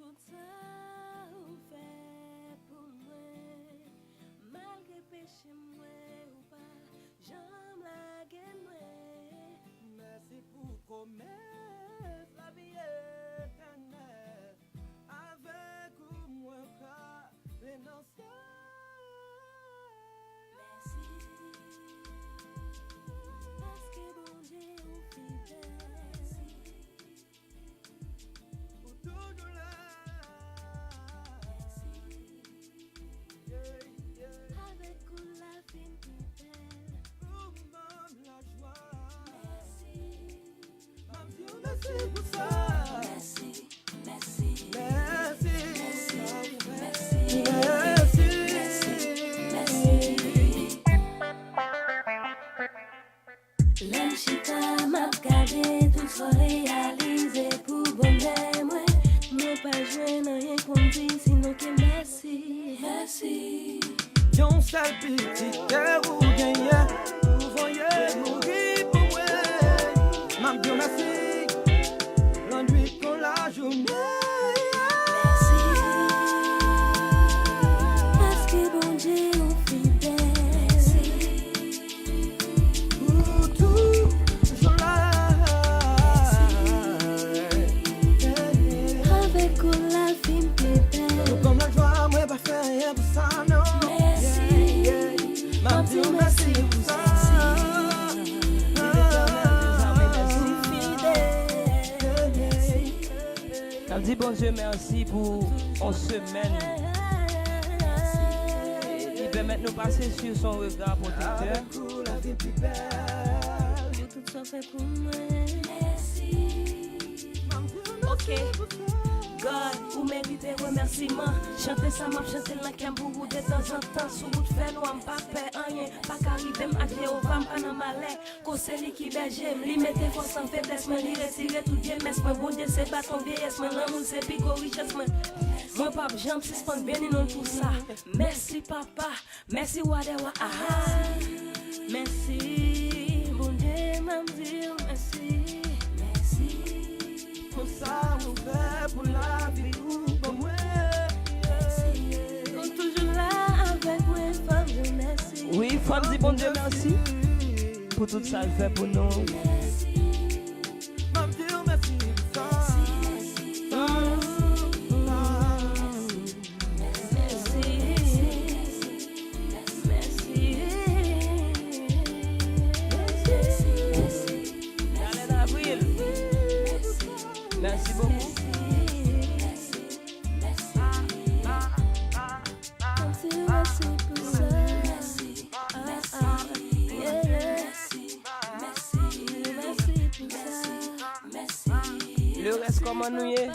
tout ça ou fait pour moi, malgré péché moi ou pas, j'aime la gueule moi. Merci pour commettre la vie éternelle avec moi car renoncer. Merci parce que bon Dieu ou fidèle. Pour toujours là. Avec la fin plus belle. Pour même la joie. Merci. Merci pour ça. Merci. Merci. Merci. Merci. L'homme chita m'a gardé tout soit réalisé pour bonheur moi. Moi pas joué non rien qu'on dit sinon que merci. Merci. Yon seul petit cœur ou gagné, vous voyez mourir pour moi. M'a dit merci, l'ennui pour la journée. Merci. Parce que bon Dieu est fidèle. Merci. Pour toujours là. Avec la fin plus belle. Comme la joie, moi pas faire rien pour ça non. Merci. M'a dit merci pour ça. Ça me dit bon Dieu merci pour une semaine. Il permet de nous passer sur son regard protecteur. Pour la vie plus belle. Pour tout ça fait pour moi. Merci. Ok. God, ou méritez remerciement. Chanter ça m'a chanté la cambourou de temps en temps. Sous route fait nous pas faire rien. Pas qu'arriver m'acter au femme pas dans malais. Cause li qui berger, li mette force en faiblesse, mais li retire tout bien. Mais moi bon Dieu c'est bâton vieillesse, mais l'amour c'est pico richesse. Moi papa j'aime suspendre bien non pour ça. Merci papa, merci wadewa. Merci, bon Dieu m'a dit merci. Merci. Pour ça, nous fait pour la vie pour moi. Comme toujours là avec moi, femme, je merci. Oui, femme dit bon Dieu merci pour tout ça il fait pour nous. M'a dit merci pour ça. Merci beaucoup. Le reste comment nous y est?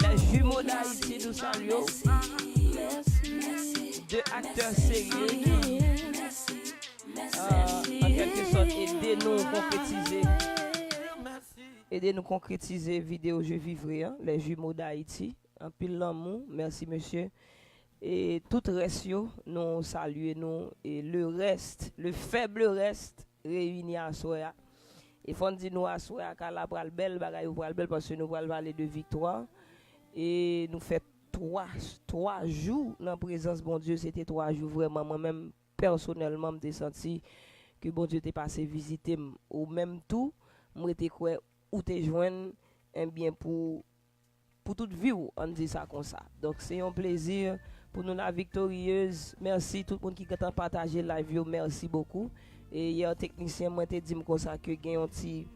Les jumeaux d'Haïti nous saluons. Deux acteurs sérieux. En quelque sorte, aider nous concrétiser vidéo Je vivrai, hein, les jumeaux d'Haïti. Un pile l'amour, merci monsieur. Et tout reste, nous saluons nous. Et le reste, le faible reste, réuni à soi. Et faut dire nous à soi qu'à la pral belle bagaille ou pral belle parce que nous pral parler de victoire. Et nous fait trois jours dans la présence bon Dieu, c'était 3 jours vraiment moi-même personnellement me senti que bon Dieu t'est passé visiter ou même tout moi était quoi ou te joindre un bien pour toute vie on dit ça comme ça. Donc c'est un plaisir pour nous la victorieuse. Merci tout le monde qui a partagé live yo, merci beaucoup. Et hier technicien moi te dit comme ça que gagne un petit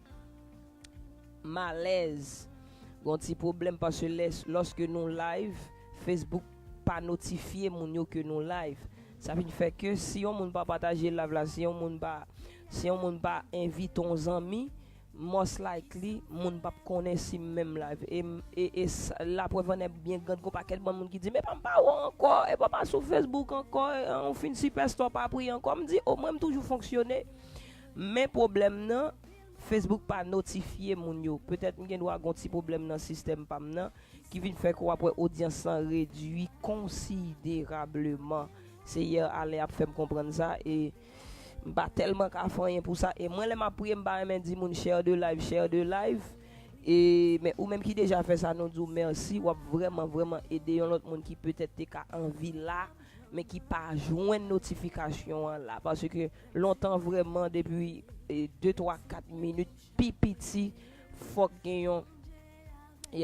malaise, un petit problème parce que lorsque nous live Facebook pas notifier mon yo que nous live. Ça veut dire que si on ne pas partager live là, si on ne pas inviter nos amis, most likely moun pas connaître si même live et la preuve est bien grande qu'on pas quel bon monde qui dit mais pas encore et pas sur Facebook encore on fin superstar pas pris encore me dit au moins toujours fonctionner mais problème non Facebook pas notifier moun yo peut-être m'gen doit un petit problème dans système pas maintenant qui vient faire quoi après audience réduit considérablement c'est hier aller a fait me comprendre ça et pas tellement qu'à faire rien pour ça et moi les m'a prié m'ba même dit mon share de live Et mais ou même qui déjà fait ça nous disons merci ou a vraiment aider un autre monde qui peut-être t'es envie là mais qui pas joindre notification là parce que longtemps vraiment depuis 2 3 4 minutes pipiti faut gagner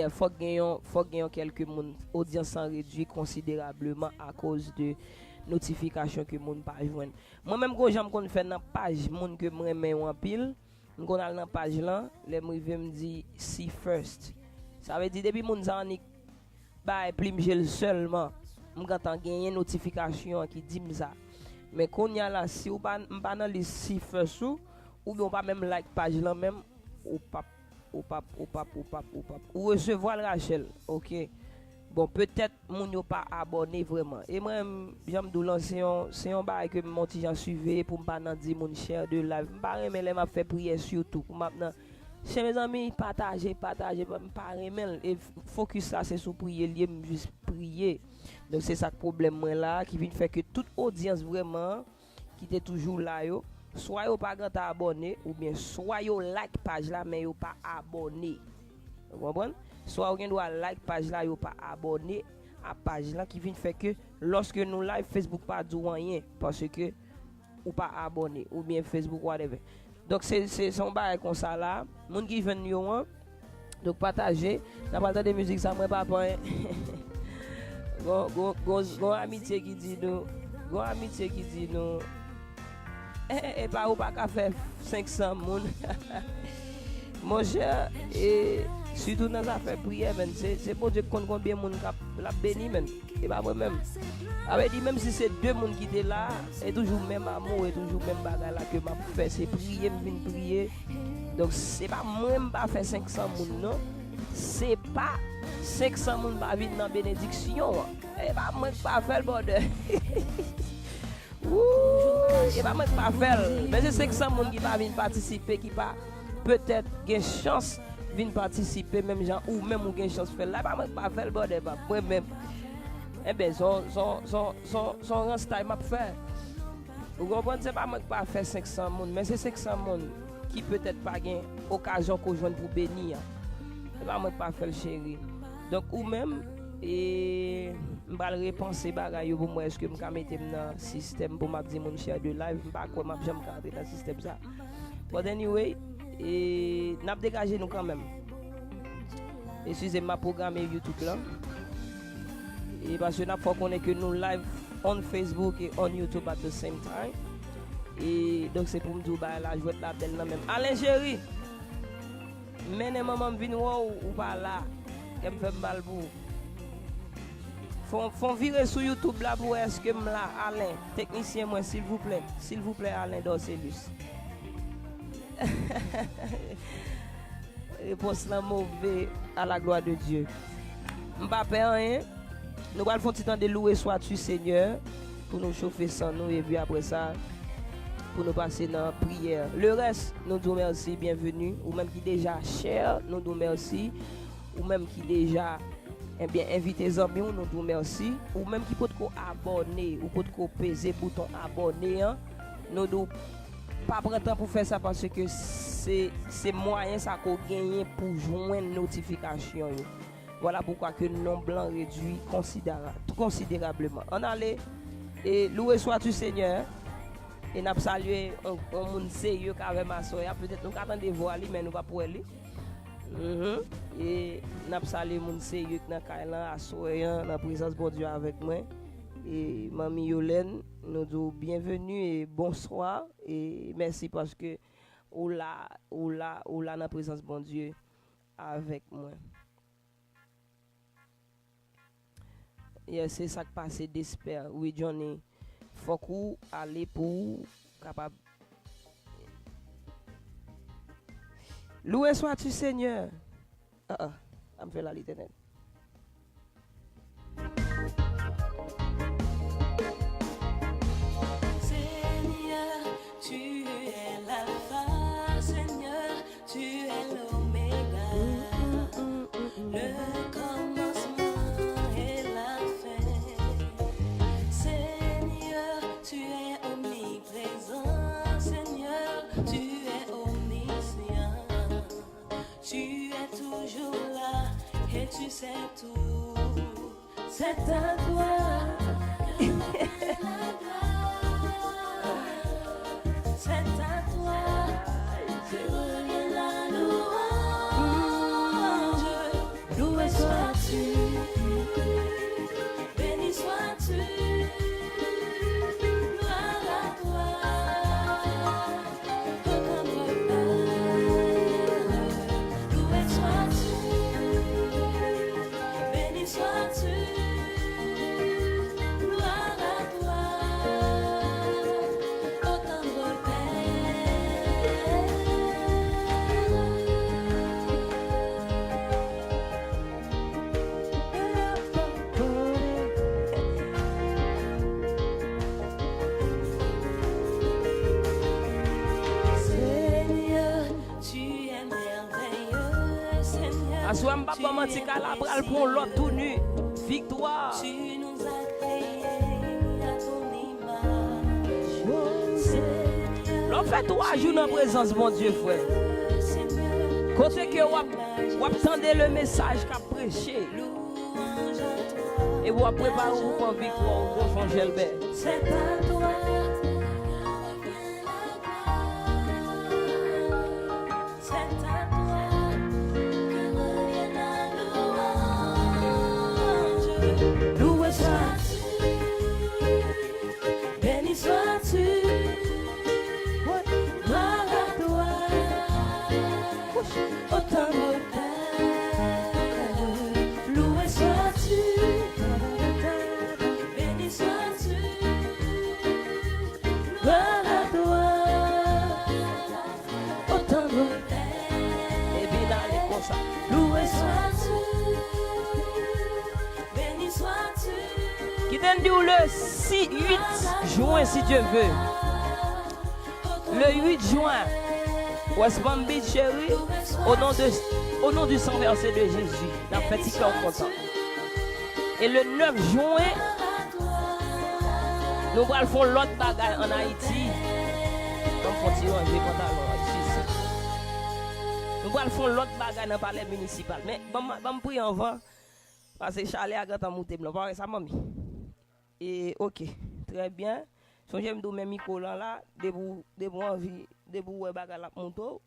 faut gagner quelques monde audience en réduit considérablement à cause de notification que monde pas joindre moi même quand j'aime qu'on fait dans page monde que moi mais en pile on a dans page là les rive me dit see first ça veut dire depuis moun ça ni ba plim gel seulement on entend gagner notification qui dit ça mais quand y a là si ou pas dans les see first ou bien pas même like page là même ou pas ou recevoir Rachel OK bon peut-être moun yo pas abonné vraiment et moi j'aime dou lancer c'est un bail que mon petit Jean suivait pour pas nan di mon cher de live pas remen les m'a fait prier surtout pour maintenant chez mes amis partager pas remen et focus ça c'est sur prier lié juste prier donc c'est ça le problème moi là qui vient faire que toute audience vraiment qui était toujours là yo soit yo pas grand abonné ou bien soit yo like page là mais yo pas abonné vous comprenez soit on doit like page là yo pas abonné à page là qui vient faire que lorsque nous live Facebook pas du rien parce que ou pas abonné ou bien Facebook whatever donc c'est son bail comme ça là monde qui vient yo donc partager n'a pas de musique ça moi pas go amitié qui dit nous et pas ou pas qu'à faire 500 moun mon cher et surtout dans affaire prière men c'est pour Dieu qu'on combien monde la béni men et pas moi même avec dit même si c'est deux monde qui étaient là et toujours même amour et toujours même bagarre là que m'a fait c'est prier me venir prier donc c'est pas moi pas faire 500 moun non c'est pas 500 moun pas venir dans bénédiction et pas moi pas faire le bordel ouh et pas moi pas faire mais c'est 500 moun qui pas venir participer qui pas peut-être gain chance vinn participer même gens ou même ou gain chance faire là pas faire le bordel pas moi même eh ben son restyle m'a faire vous comprenez c'est pas moi pas faire 500 monde mais c'est 500 monde qui peut-être pas gain occasion qu'on joindre pour bénir c'est pas moi pas faire le chéri donc ou même et m'pa repenser bagaille pour moi est-ce que m'ka mettre dans système pour m'a dire mon cher de live pas quoi m'a jamais garder dans système ça but anyway et n'a dégagé nous quand même excusez ma programme YouTube là et parce que n'a faut qu'on est que nous live on Facebook et on YouTube at the same time et donc c'est pour me dire bah la jouette la belle là même Alain chéri mais maman vinn ou pas là qu'elle me fait mal pour font virer sur YouTube là pour est-ce que là Alain technicien moi s'il vous plaît Alain Dorcelus réponse là mauvais à la gloire de Dieu m'pas peur rien nous allons faire temps de louer sois-tu Seigneur pour nous chauffer sans nous et puis après ça pour nous passer dans la prière le reste nous disons merci bienvenue ou même qui déjà cher nous disons merci ou même qui déjà eh bien inviter les amis nous disons merci ou même qui peut abonner ou peut peser bouton abonner hein, nous disons pas prendre temps pour faire ça parce que c'est moyen ça qu'on gagne pour joindre notification voilà pourquoi que le nombre blanc réduit considérablement on allait et louer sois-tu Seigneur et n'a salué un monde sérieux avec ma soeur peut-être nous attendons voir lui mais nous pas pour lui et n'a salué monde sérieux dans Kailan à soeur la présence de Dieu avec moi et mamie Yolène nous disons bienvenue et bonsoir et merci parce que ou là dans la présence de bon Dieu avec moi. C'est ça qui passe d'espère. Oui Johnny, faut qu'on aller pour capable. Loué sois-tu Seigneur. On fait la l'Éternel. Tu es toujours là et tu sais tout. C'est à toi. C'est à toi. Je reviens la louange. Loué sois-tu. Béni sois-tu. Gloire à toi. Loué sois-tu. Béni sois-tu. Gloire à toi. Ô tendre Seigneur, tu es merveilleux, Seigneur. Aswa m'papa menti calabral pour l'autre tout nu. Victoire. Tu nous as créés à ton image. Seigneur, L'on fait 3 jours en présence, mon Dieu, frère. Seigneur, Côté que vous attendez le message qu'a prêché. louange à toi. Et vous préparez vous pour victoire au gros Jean Gelbert. C'est à toi. C'est à toi que revient la louange. Loué sois-tu, béni sois-tu. Gloire à toi, ô tendre Père. Loué sois-tu, béni sois-tu. Gloire à toi, ô tendre Père. Et bien allez comme ça. Loué sois-tu, béni sois-tu. Qui donne le 8 juin si Dieu veut. Le 8 juin, West Palm Beach, chérie, au nom du sang versé de Jésus, la fête qui est content. Et le 9 juin, nous allons faire l'autre bagaille en Haïti. Nous allons faire ranger Nous allons faire l'autre bagaille dans le palais municipal. Mais je vais prier en vent. Parce que Charlie a gâté monter blanc. Parce que ça m'a mis. Et ok, très bien. Si j'aime donner micro là, debout envie, debout bagaille la monto,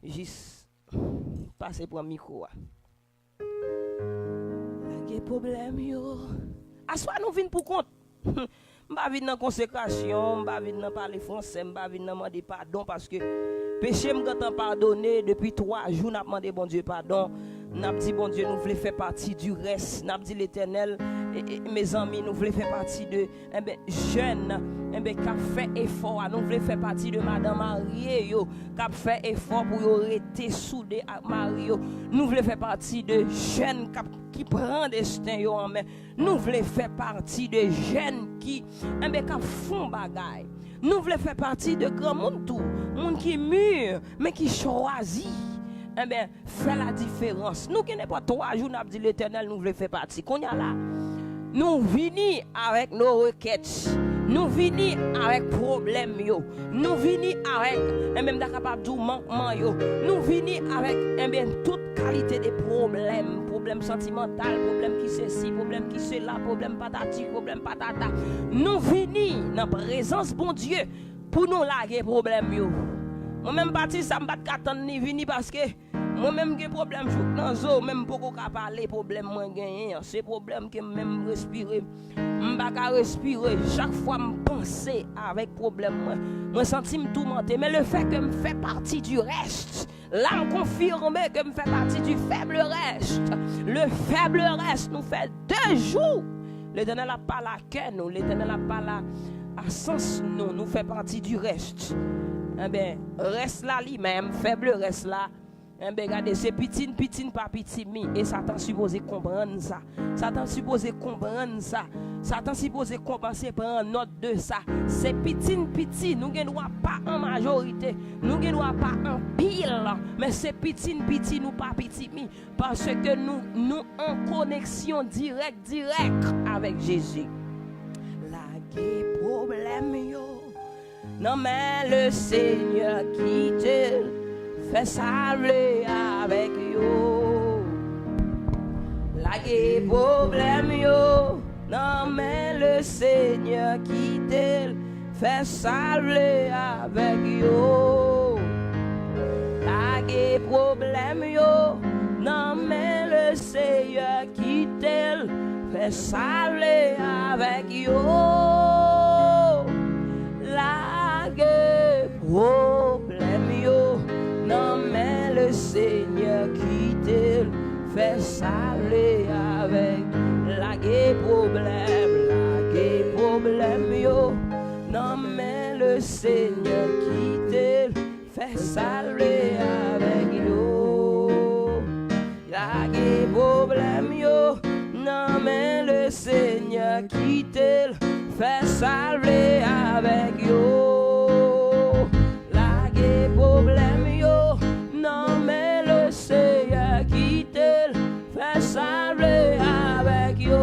juste passer pour un micro. Pas problème yo. Aswa nous vinn pour compte. M'pa vinn dans consécration, m'pa vinn dans parler français, m'pa vinn dans demander pardon parce que péché m'gatan pardonné depuis 3 jours n'a demandé bon Dieu pardon. N'a dit bon Dieu nous voulons faire partie du reste, n'a dit l'Éternel et mes amis nous voulons faire partie de jeunes qui a fait effort, nous voulons faire partie de madame mariée yo qui a fait effort pour yo rester soudé à Mario. Nous voulons faire partie de jeunes qui prend destin yo en main. Nous voulons faire partie de jeunes qui font bagaille. Nous voulons faire partie de grands monde tout, monde qui mûr mais qui choisit. Fait la différence. Nous qui n'est pas 3 jours, nous dit l'Éternel, nous voulons faire partie. Qu'on y a là, nous venons avec nos requêtes. Nous venons avec problèmes. Nous venons avec, même capable de manquement. Nous venons avec toute qualité de problèmes. Problèmes sentimentaux, problèmes qui ceci, problèmes qui cela, problèmes patati, problèmes patata. Nous venons dans la présence bon Dieu pour nous laguer problèmes. Moi-même parti, ça ne m'a pas attendre ni venir parce que moi-même j'ai problème dans zo même beaucoup qu'à parler problème moi gagner c'est problème que même respirer m'pas ka respirer chaque fois me penser avec problème moi senti me tourmenter mais le fait que me fait partie du reste là me confirme que me fait partie du faible reste le faible reste nous fait 2 jours l'Éternel n'a pas la cœur nous l'Éternel n'a pas la à sens nous fait partie du reste reste là lui-même faible reste là. Regardez, c'est pitine pas pitimi. Et Satan supposé comprendre ça. Satan supposé comprendre ça. Satan supposé compenser par note de ça. C'est pitine. Nous ne doit pas en majorité. Nous ne doit pas en pile. Mais c'est pitine nous pas pitimi. Parce que nous en connexion directe avec Jésus. La problème yo. Non mais le Seigneur qui te fait saluer avec yo. Lage problème yo, non mais le Seigneur qui te fait salver avec yo. Lage problème yo, non mais le Seigneur qui te fait salver avec yo. Lage problème yo, non mais le Seigneur qui te fait salver avec lage problème yo, non mais le Seigneur qui te fait salver avec yo. Lage problème yo, non mais le Seigneur qui te fait salver avec yo. Lage problème yo, non mais le Seigneur qui te fait salver avec yo.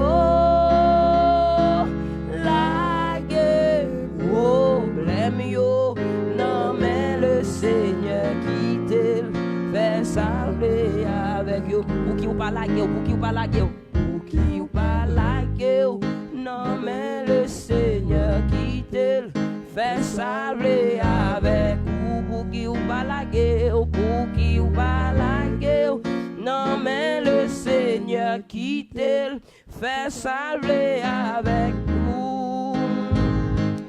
Lage problème yo, non mais le Seigneur qui te fait salver avec yo. Pour qui ou pas laguer, pour qui ou pas laguer, pour qui ou pas laguer, non mais le Seigneur qui te fait salver avec ou pour qui ou pas laguer, pour qui ou pas laguer, non mais le Seigneur qui te fait salver avec vous.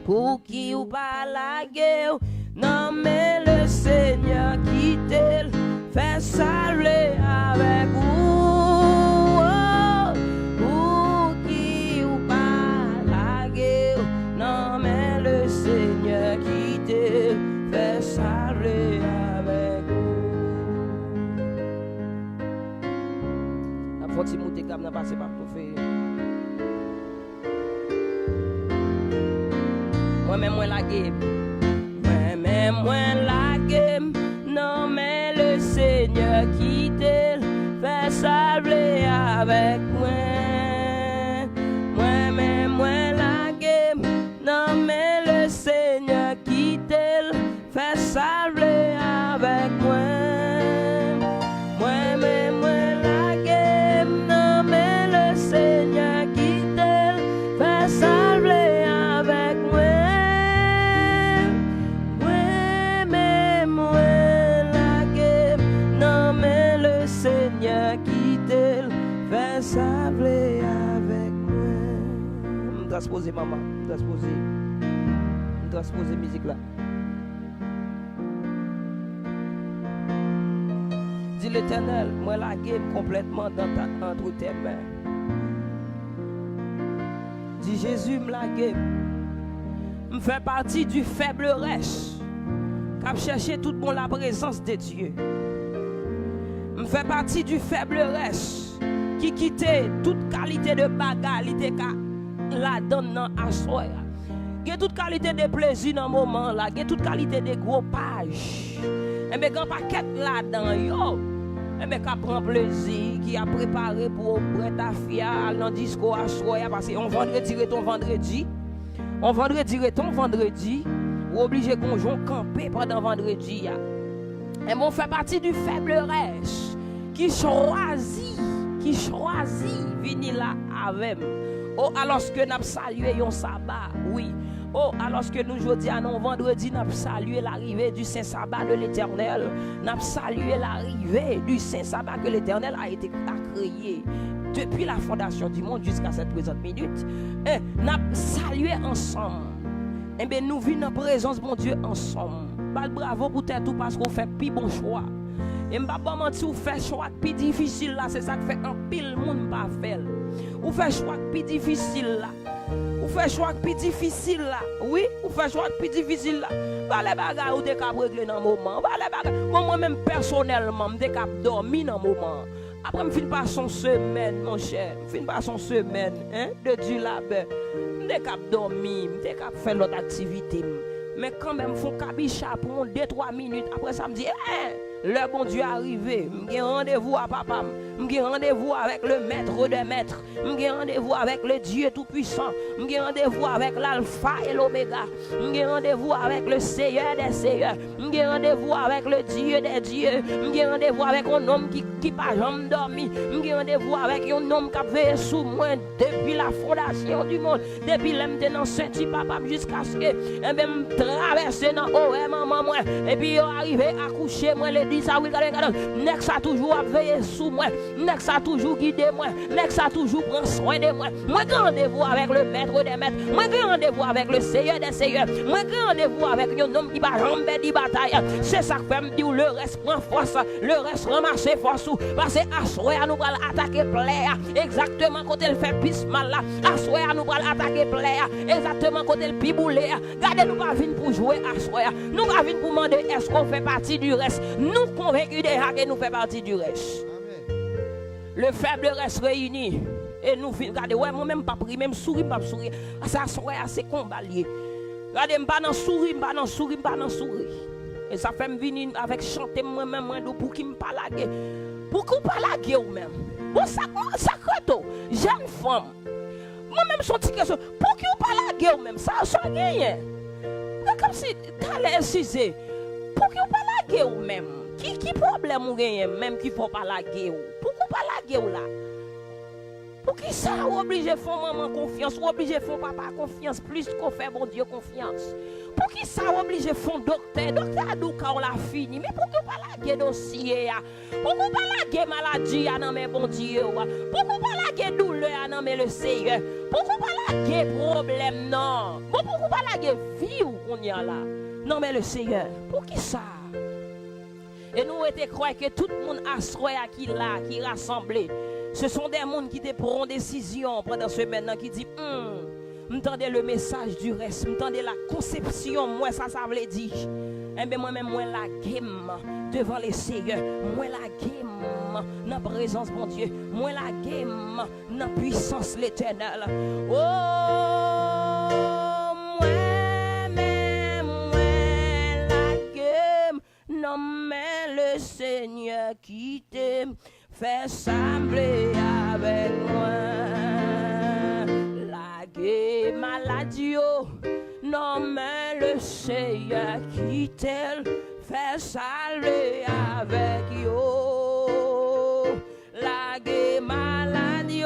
Pour qui ou pas laguer, non mais le Seigneur qui te fait salver avec vous. Pour qui ou pas laguer, non mais le Seigneur qui te fait salver avec vous. La faut monter comme n'a passé par tout faire. Moi-même moi laguer. Moi-même moi laguer. Non mais le Seigneur qui te fait salver avec moi. Moi-même moi laguer. Non mais le Seigneur qui te fait salver avec moi. Moi-même moi laguer. Non mais le Seigneur qui te fait salver avec moi. Seigneur qui te fait salver avec moi. Je transposer maman, je transposer musique là. Dis l'Éternel, moi la game complètement entre tes mains. Dis Jésus, me la game. Me fait partie du faible reste qui a cherché tout bon la présence de Dieu. Je fais partie du faible reste qui quittait toute qualité de bagarre, la donne à soi. Il y a toute qualité de plaisir dans le moment là, il y a toute qualité de gros page. Et bien quand paquet là-dedans, yo, et bien quand prend plaisir, qui a préparé pour prêter ta fille dans le discours à soi, parce qu'on vendredi ton vendredi, on vendredi ton vendredi, ou obligé qu'on joue camper pendant vendredi. Et bon, fait partie du faible reste qui choisit venir là avec. Oh, alors que nous salué un sabbat, oui. Oh, alors que nous aujourd'hui, non vendredi, nous salué l'arrivée du Saint Sabbat de l'Éternel. Nous salué l'arrivée du Saint Sabbat que l'Éternel a créé depuis la fondation du monde jusqu'à cette présente minute. Et nous salué ensemble. Et bien, nous vivons en présence, mon Dieu, ensemble. Bravo pour tout parce qu'on fait plus bon choix. Et je ne vais pas mentir, on fait choix plus difficile là, c'est ça qui fait un pile monde pas faire. On fait choix plus difficile là. On fait choix plus difficile là. Oui, on fait choix plus difficile là. Pas les bagages ou des cap régler dans le moment. Pas les bagages. Moi-même personnellement, je suis cap dormir dans le moment. Après, je finis par son semaine, mon cher. Je finis par son semaine, hein, de Dieu là-bas. Je suis cap dormir, je suis cap faire l'autre activité. Mais quand même, il faut cabicha pour 2-3 minutes. Après ça, me dit, Le bon Dieu arrivé, j'ai rendez-vous à papa, j'ai rendez-vous avec le maître des maîtres, j'ai rendez-vous avec le Dieu tout-puissant, j'ai rendez-vous avec l'alpha et l'oméga, j'ai rendez-vous avec le Seigneur des seigneurs, j'ai rendez-vous avec le Dieu des dieux, j'ai rendez-vous avec un homme qui pas jamais dormi, j'ai rendez-vous avec un homme qui a veillé sous moi depuis la fondation du monde, depuis l'homme dans Saint-Ti papa jusqu'à ce que même traverser dans OM maman moi et puis arrivé à coucher moi le dit ça oui nek ça toujours a veillé sous moi, nek ça toujours guidé moi, nek ça toujours prend soin de moi. Moi grand rendez-vous avec le maître des maîtres, moi grand rendez-vous avec le Seigneur des seigneurs, moi grand rendez-vous avec un homme qui va jamais di bataille. C'est ça que fait me dire le reste prend force, le reste ramasser force parce que à soir nous va attaquer plaie exactement quand elle fait pis mal là, à soir nous va attaquer plaie exactement quand elle piboulé. Regardez nous pas venir pour jouer à soir, nous pas venir pour demander est-ce qu'on fait partie du reste. Nous convaincus déjà que nous faisons partie du reste. Amen. Le faible reste réuni. Et nous, regardez, ouais, moi-même, pas pris, même sourire, pas sourire. Ça, c'est combat lié. Regardez, pas dans sourire, pas dans sourire, pas dans sourire. Et ça fait me venir avec chanter moi-même, pour qui me pas laguer. Pour qui me pas laguer ou même. Bon, ça crête, jeune femme. Moi-même, son petit question. Pour qui me pas laguer ou même. Ça gagne. Comme si, t'as l'air cisé. Pour qui me pas laguer ou même. Qui problème ou gagne même qui faut pas laguer ou. Pourquoi pas laguer ou là? Pour qui ça obligé faire maman confiance, ou obligé faire papa confiance plus qu'on fait bon Dieu confiance. Pour qui ça obligé faire docteur a dit qu'on l'a fini, mais pourquoi pas laguer dossier? Pourquoi pas laguer maladie à non mais bon Dieu? Pourquoi pas laguer douleur à non mais le Seigneur? Pourquoi pas laguer problème non? Pourquoi pas laguer vie ou on y a là? Non mais le Seigneur, pour qui ça? Et nous étions croyants que tout le monde a soin à qui là, qui rassemblé. Ce sont des gens qui te prennent décision pendant ce maintenant qui dit m'entendez le message du reste, m'entendez la conception, moi ça veut dire. Eh bien moi-même, moi la game devant les seigneurs, moi la game dans la présence de mon Dieu, moi la game dans la puissance l'éternel. Oh, moi-même, moi la game, non mais le Seigneur qui t'aime. Fais sembler avec moi la guerre maladie, non mais le Seigneur qui t'aime, fais sembler avec yo. La guerre maladie,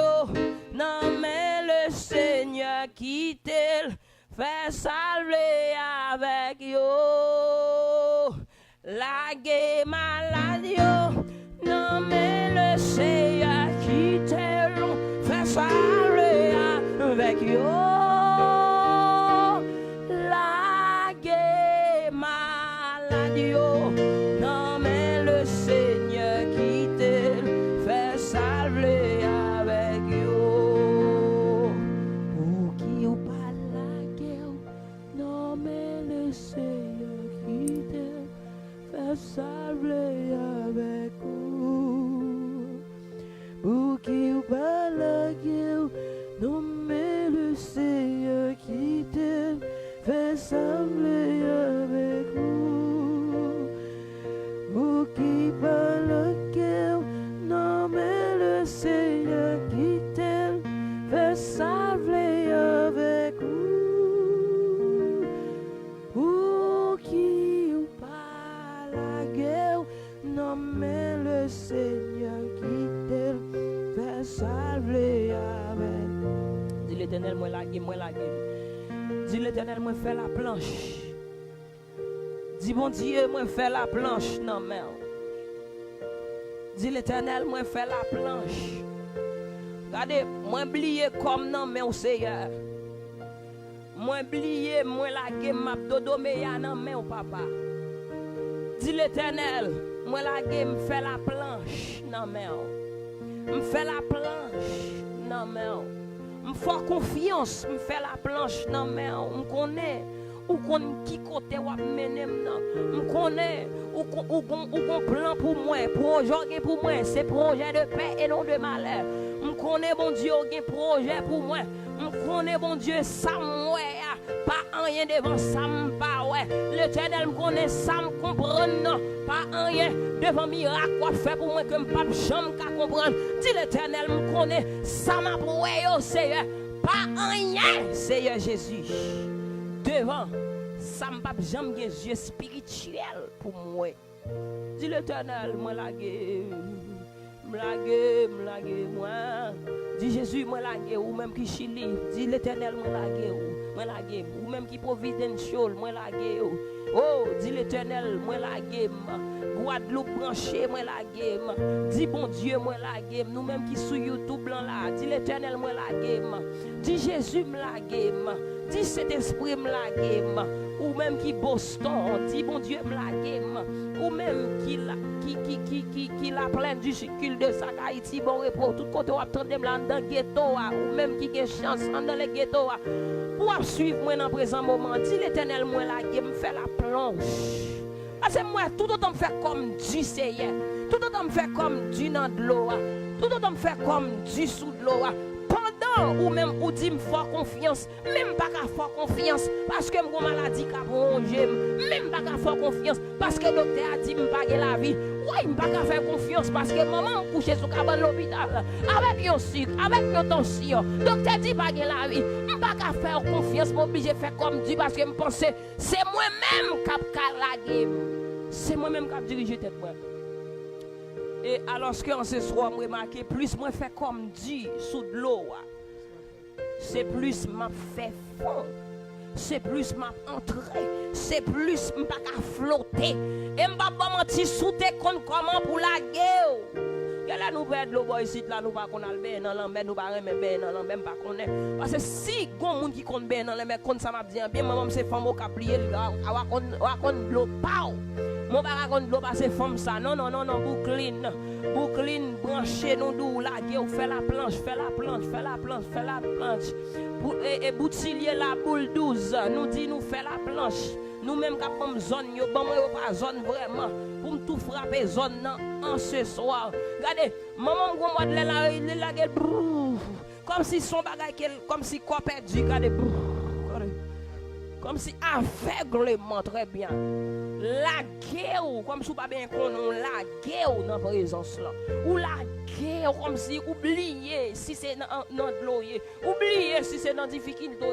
non mais le Seigneur qui t'aime, fais sembler avec yo. La guerre maladie, non mais le Seigneur qui t'aime, fait parler avec yo. La guerre maladie, non mais le Seigneur qui t'aime, fait parler avec yo. Pour qui ou pas la guerre, non mais le Seigneur qui t'aime, fait parler avec yo. Pour qui ou pas la guerre, non mais le Seigneur qui t'aime, fait sembler avec vous. Pour qui pas la guerre, non mais le Seigneur qui t'aime, fait sembler avec vous. Pour qui ou pas la guerre, non mais le Seigneur qui t'aime, fait salver avec. Dis l'Éternel, moi la guerre, moi la guerre. Dis l'Éternel, moi fais la planche. Dis bon Dieu, moi fais la planche, non mais. Dis l'Éternel, moi fais la planche. Regardez, moi oublié comme non mais au Seigneur. Moi oublié, moi la guerre, m'a dodo mais ya non mais au papa. Dis l'Éternel, moi la guerre, me fait la planche, non mais. Me fait la planche, non mais. Me fait confiance, me fait la planche, non mais. Me connaît ou qu'on qui côté ou mener non. Me connaît ou qu'on plan pour moi, projet pour moi, c'est projet de paix et non de malheur. Me connaît bon Dieu un projet pour moi. Me connaît bon Dieu ça moi pas rien devant ça me pas ouais. L'Éternel me connaît, ça me comprend, non. Pas rien devant miracle, quoi fait pour moi que je ne peux jamais comprendre. Dis l'Éternel me connaît, ça m'a prouvé, Seigneur. Pas rien, Seigneur Jésus. Devant, ça ne peut jamais avoir un yeux spirituel pour moi. Dis l'Éternel, moi lagué, moi. Dis Jésus, moi lagué, ou même qui Chili. Dis l'Éternel, moi lagué, ou même qui Providential, moi lagué. Oh, dis l'Éternel, moi lagué. Guadeloupe branché, moi lagué. Dis bon Dieu, moi lagué. Nous même qui sur YouTube là, dis l'Éternel, moi lagué. Dis Jésus, moi lagué. Dis cet esprit, moi lagué. Ou même qui Boston, dis bon Dieu, moi lagué. Ou même qui la plaine du circuit de sac Haïti, bon repos, tout côté, on attend là dans le ghetto, ou même qui a chance dans le ghetto, pour suivre moi dans le présent moment. Dis l'Éternel, moi lagué, me fait la planche. Parce que moi, tout autant me fait comme du Seigneur, tout autant me fait comme du dans de l'eau, tout autant me fait comme du sous de l'eau. Pendant ou même ou dit me fort confiance, même pas qu'à fort confiance, parce que mon maladie qu'a rongé, même pas qu'à fort confiance, parce que le docteur a dit me pas la vie. Ouais, me pas qu'à faire confiance, parce que maman couche sur cabane l'hôpital, avec un sucre, avec une tension. Docteur dit pas la vie. Me pas qu'à faire confiance, m'obligé faire comme Dieu, parce que me pensais, c'est moi-même qui a la game. C'est moi-même qui a dirigé tête moi. Et alors que ce soir, je remarque, plus moi fais comme Dieu sous de l'eau, c'est plus m'a fait fond, c'est plus m'a entré, c'est plus m'a pas flotter. Et m'a pas menti sous tes comptes comment pour la guerre. Là nous perdons l'eau ici, là nous pas qu'on a le bain dans l'ambert, nous pas remettre bain dans l'ambert, même pas qu'on est. Parce que si gon monde qui compte bain dans l'ambert, compte ça m'a dit bien, maman c'est femme au caplier, à qu'on l'eau pas. Mon barakon de l'eau parce que femme ça. Non, boucline, branché, nous dou, laguer, fait la planche. Et boutillier la boule 12, nous dit nous fait la planche. Nous même quand comme zone, yo bon moi pas zone vraiment. Pour tout frapper zone en ce soir. Regardez, maman gon moi de la gueule comme si son bagage comme si quoi perdu, regardez. Comme si aveuglement très bien. La guerre, comme si pas bien qu'on la guerre dans la présence là. Ou la guerre, comme si oublier si c'est dans l'eau, oublier si c'est dans difficulté,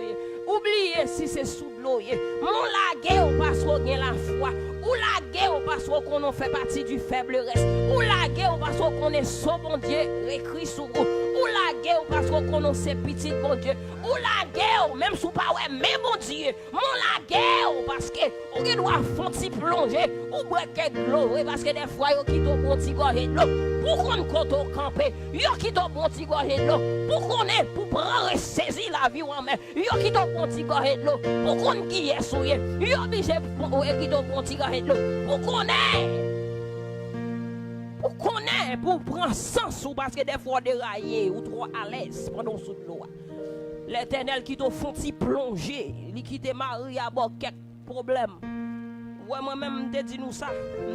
oublier si c'est sous l'eau. Mon la guerre parce qu'on a la foi, ou la guerre parce qu'on fait partie du faible reste, ou la guerre parce qu'on est sauvé, bon Dieu, écrit sur vous, ou la guerre parce qu'on est petit, bon Dieu, ou la guerre, même sous pas ouais, mais bon Dieu, mon la guerre parce que on doit faire plonger ou boire de l'eau parce que des fois yo qui bon petit gorgée de l'eau pour qu'on compte camper yo qui bon petit gorgée de l'eau pour qu'on est pour prendre saisir la vie en main yo qui bon petit gorgée de l'eau pour qu'on qui est souillé yo obligé pour qui bon petit gorgée de l'eau pour prendre sens ou parce que des fois dérailler ou trop à l'aise pendant sous de l'eau. L'Éternel qui te font plonger, il qui te marie à bord quelques problèmes. Ouais, moi-même, je dis nous ça.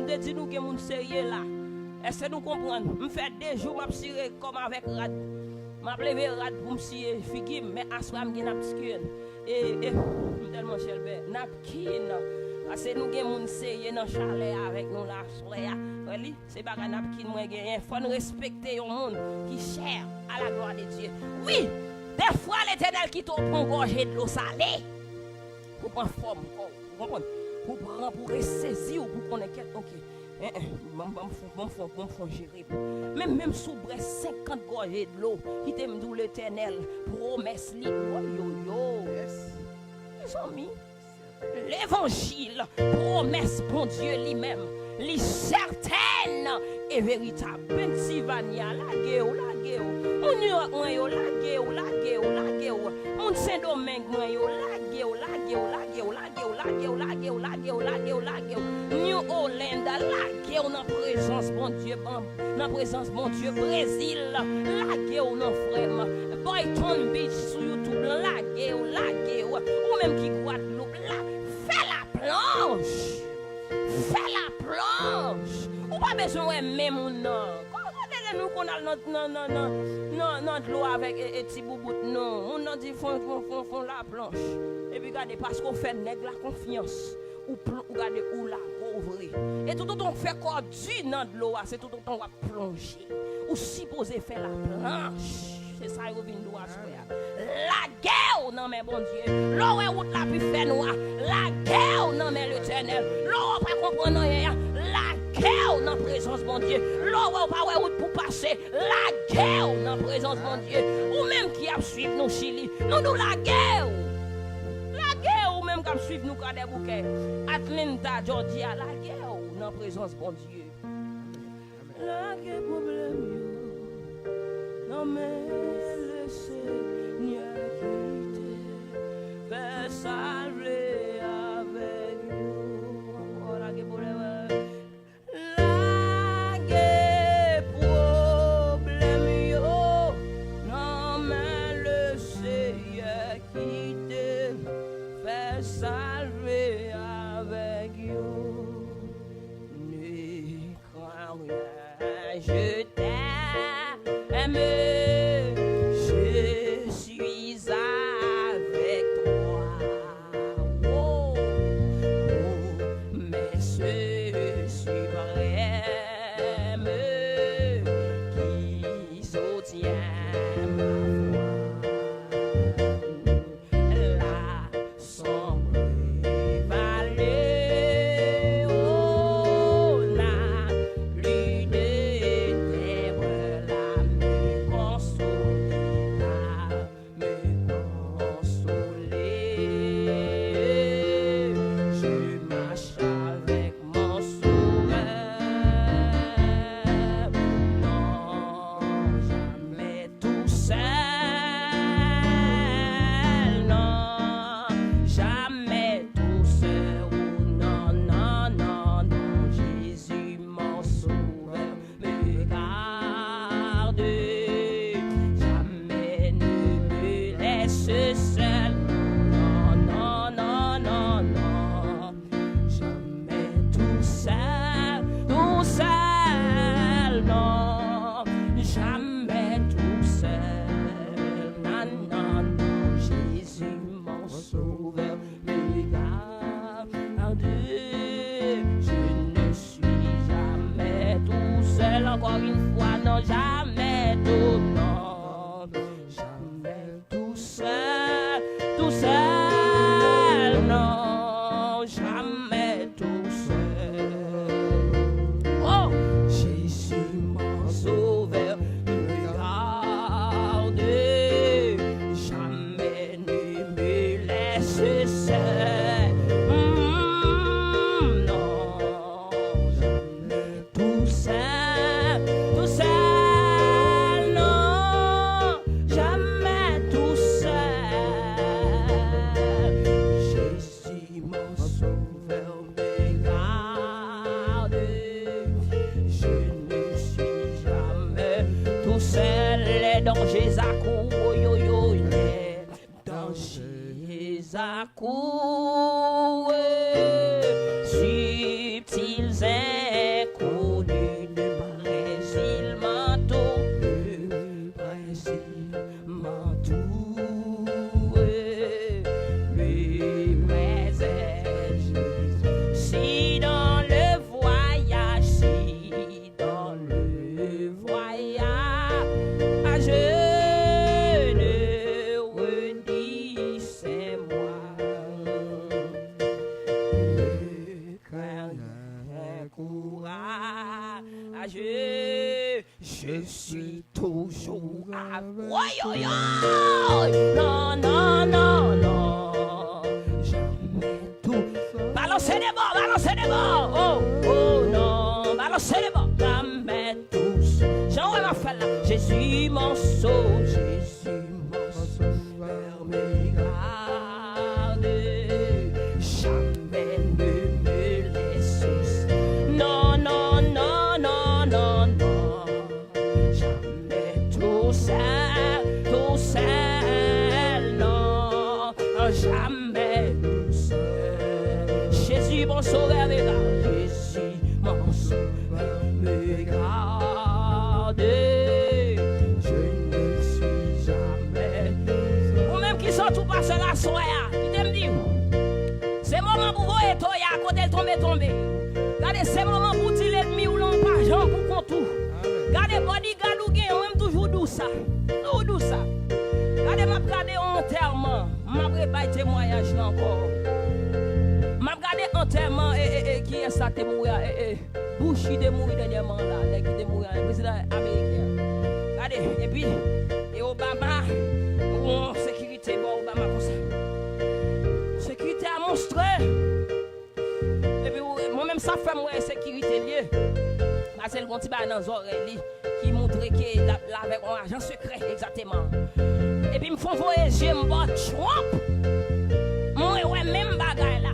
Je dis nous que mon sérieux là. Est-ce que nous comprenons? Je fais 2 jours, je suis comme avec Rad. Je levé Rad pour me tirer figim, mais à ce moment, je suis et tellement chelbe, napkin. Parce que nous avons mon sérieux dans le chalet avec nous là. C'est pas un napkin, il faut respecter un monde qui cher à la gloire de Dieu. Oui, des fois, l'Éternel qui te prend gorgée de l'eau salée pour prendre forme. Vous comprenez? Pour ressaisir ou pour qu'on ait quelque ok. Bon, gérer. Même sous 50 gorgées de l'eau, qui t'aime d'où l'Éternel, promesse li. Yo. Les amis, l'évangile, promesse bon Dieu lui-même, li certaine et véritable. Pennsylvania, la guerre. Mon New York, moi, yo, la guerre. Mon Saint-Domingue, moi, yo, la guerre. New Orleans, la guerre dans présence, bon Dieu, dans présence, bon Dieu, Brésil, la guerre dans frère, Boynton Beach sur YouTube, la guerre, ou même qui Guadeloupe, là, fais la planche, ou pas besoin de même ou non. Nous qu'on a notre l'eau avec et petit boubout non on a dit font la planche et puis regardez parce qu'on fait nègre la confiance ou regarder où la pauvre. Et tout autant fait quoi du dans de l'eau, c'est tout autant va plonger. Ou supposé faire la planche. C'est ça qui vient nous asseoir. La guerre non mais bon Dieu. L'eau est route la plus fait noir. La guerre non mais l'Éternel. L'eau pas comprendre rien. La guerre dans présence bon Dieu. L'eau pas route pour passer. La guerre dans présence bon Dieu. Ou même qui a suivre nous Chili. Nous la guerre. La guerre ou même qui a suivre nous quand des bouquets. Atlanta, Georgia, la guerre dans présence bon Dieu. La guerre problème. Non mais le Seigneur qui te fait salver avec nous. Encore la guerre problème. La guerre problème yo. Non mais le Seigneur qui te fait salver avec nous. Ne crains rien, je t'aime. Je suis avec toi. Oh, mais ce suprême qui soutient ma foi. La sombre vallée, oh, la pluie de ténèbres, encore une fois, non, jamais tout, non, jamais tout seul, non, jamais tout seul. Oh, Jésus mon sauveur, regarde, jamais ne me laisse seul. Non, jamais tout seul. Les dangers à coups, yo yo, les dangers à coups, subtils inconnus de Brésil, manteau, le Brésil, manteau, le Brésil, si dans le voyage, si dans le voyage. Je ne redis, c'est moi. Ne crains rien, courage. Je suis toujours à vous. Non, non, non, non. Jamais tout. Balancez les bords, balancez les bords. Oh, oh, non. Balancez les bords. Jamais tous. Jean-Oué m'a fait là. Jésus mon sauveur, Jésus mon sauveur, me garde, jamais ne me laisse. Non, non, non, non, non, non, jamais tout seul, non, jamais tout seul. Jésus mon sauveur, me garde, Jésus mon sauveur, me garde. Tout passe la soya, qui t'aime dire, c'est moment pour vous et toi. à côté tomber. Regardez, c'est moment pour dire l'ennemi ou l'empagent pour qu'on tout. Regardez, bodyguard ou gain, même toujours doux ça. Toujours doux ça. Regardez, m'a regardé enterrement. M'a préparé témoignage là encore. M'a regardé enterrement qui est ça te mourir. Bush qui est mort dernièrement là, qui est mort, le président américain. Regardez, et puis, et Obama, bon, sécurité, bon, Obama comme ça. Sécurité à monstre. Et puis, moi-même, ça fait moi sécurité liée. Parce que le petit bail dans les oreilles qui montre que là avec un agent secret, exactement. Et puis, me font voyager, me Trump. Moi, ouais, même bagaille là.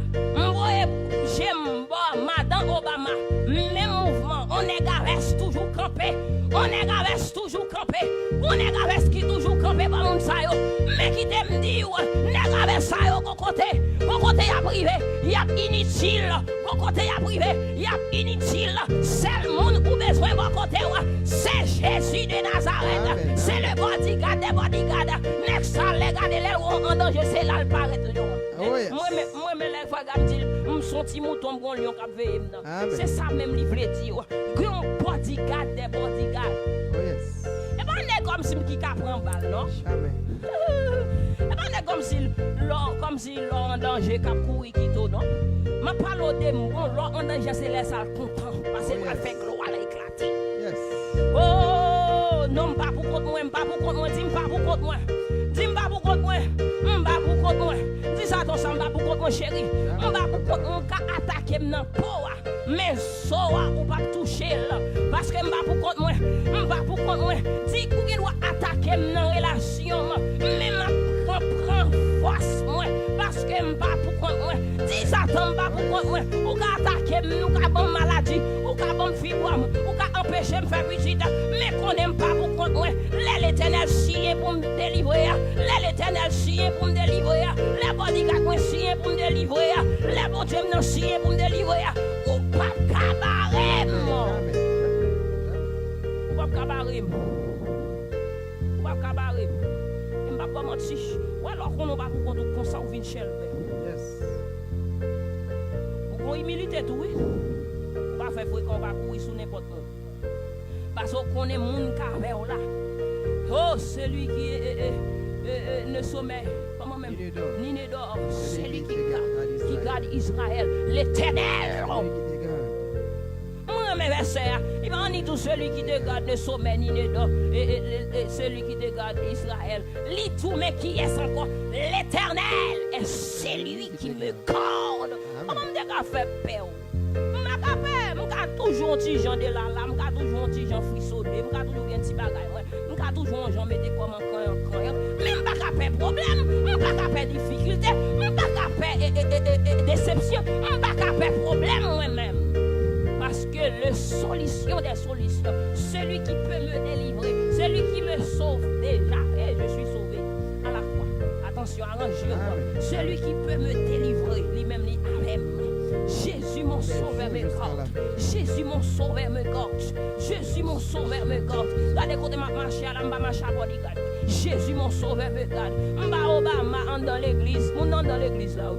J'aime Madame Obama, même mouvement, on est reste toujours campé, on est reste toujours campé, on est reste qui toujours campé par mon sayo, mais qui t'aime dire, n'est reste sayo côté à privé, il y a inutile, côté à privé, il y a inutile, c'est le monde où besoin de côté, c'est Jésus de Nazareth, c'est le bodyguard des bodyguards, next time les gars les en danger, c'est là le paraître. Moi, les fois, je dis, je suis un petit mouton, je lion qui veille. C'est ça même livre dit. Grand bodyguard des bodyguards. Et pas comme si qui prend balle, non? Et pas comme si l'on en danger qui courir qui tout, non? Je parle de l'on en danger, c'est les salles content. Parce que ça fait gloire éclater. Oh, non, pas pour contre moi, pas pour contre moi, dis pas pour contre moi. Dis pas pour contre moi, pas pour contre moi. Dis ça ton sang, pas pour contre moi, chérie. Pas pour contre moi, attaquer dans poa. Mais soa ou pas toucher là. Parce que pas pour contre moi, pas pour contre moi. Dis que doit attaquer dans relation. Mais prend force moi. Parce que pas pour contre moi. Dis ça ton pas pour contre moi. Ou attaquer nous ka bon maladie, ou ka bon fibrome, ou ka empêcher me faire visite. Mais qu'on n'aime pas pour contre moi. L'Éternel chie pour me délivrer. L'Éternel chie pour me délivrer. Les bodyguards moi chie pour me délivrer. Les bon Dieu me chie pour me délivrer. Ou pas cabaret. Ou pas cabaret. Ou pas cabaret. Et m'a pas menti. Ou alors qu'on va pour contre comme ça ou vinn chez Ou humilité tout oui. Ou pas faire qu'on va courir sous n'importe quoi. Parce qu'on est moun ka là. Oh, celui qui ne sommet, comment même, ni ne dort, celui qui garde Israël, l'Éternel. Moi, mes versets, il va en dire tout celui qui te garde ne sommet, ni ne dort, celui qui te garde Israël. Lis tout, mais qui est encore l'Éternel est celui qui me garde. Comment me fait peur? Toujours un petit gens de là, toujours un petit gens frissonné, toujours un petit bagage, toujours un gens mettre comme un crayon, même pas qu'à faire problème, pas qu'à faire difficulté, pas qu'à faire déception, pas qu'à faire problème moi-même. Parce que le solution des solutions, celui qui peut me délivrer, celui qui me sauve déjà, et je suis sauvé à la croix. Attention, arrangez-vous. Celui qui peut me délivrer, lui-même, lui-même. Jésus mon sauveur me garde. Jésus mon sauveur me garde. Jésus mon sauveur me garde. Regardez côté ma marche à la marche à bodyguard. Jésus mon sauveur me garde. Mba Obama en dans l'église. On dans l'église là.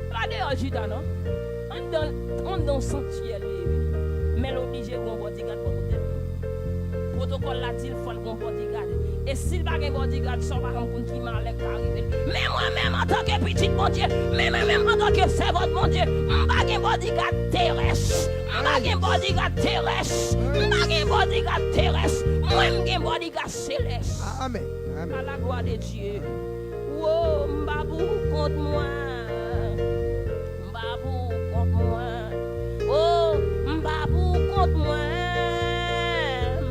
Regardez Agita non. On dans sentier mais l'obligé qu'on bodyguard pour côté. Protocole là dit faut qu'on bodyguard. Et s'il pas un bodyguard, ça va comme qui m'a arrivé. Mais moi-même en tant que petit bon Dieu, mais même en tant que servant de mon Dieu, je pas un bodyguard terrestre. Je pas un bodyguard terrestre. Je pas un bodyguard terrestre. Moi, je un bodyguard céleste. Amen. Amen. À la gloire de Dieu. Oh, mbabou contre moi. Mbabou contre moi. Oh, mbabou contre moi.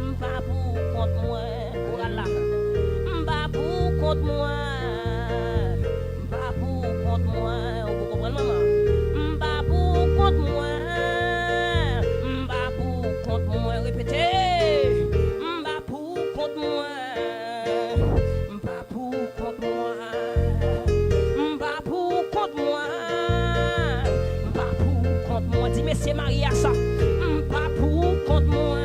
Mbabou contre moi. Voilà. Mbabou contre moi. Mbabou contre moi. Vous comprenez, maman? Mbabou contre moi. Mbabou contre moi. Répétez. Mbabou contre moi. Mbabou contre moi. Mbabou contre moi. Mbabou contre moi. Dis, Monsieur Maria, ça. Mbabou contre moi.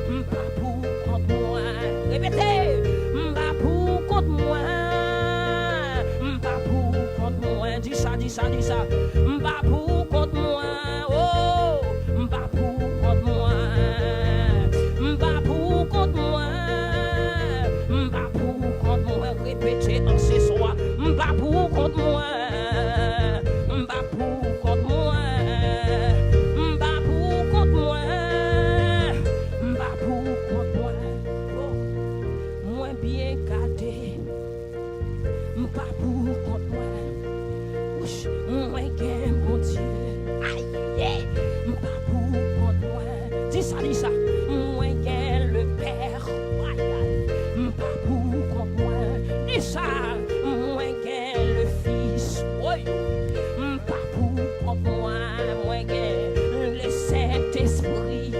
Mbabou contre moi. Répétez. Mbabou contre moi. dis ça, m'pas pour contre moi, oh, m'pas pour contre moi, m'pas pour contre moi, m'pas pour contre moi, répétez dans ce soir, m'pas pour contre moi, m'pas pour contre moi, m'pas pour contre moi, m'pas pour contre moi, oh, moins bien gardé, m'pas pour contre moi. Moi gain bon Dieu, aïe, m'pas pour contre moi. Dis ça, moi gain le Père, aïe, m'pas pour contre moi. Dis ça, moi gain le Fils, m'pas pour contre moi. Moi gain le Saint-Esprit,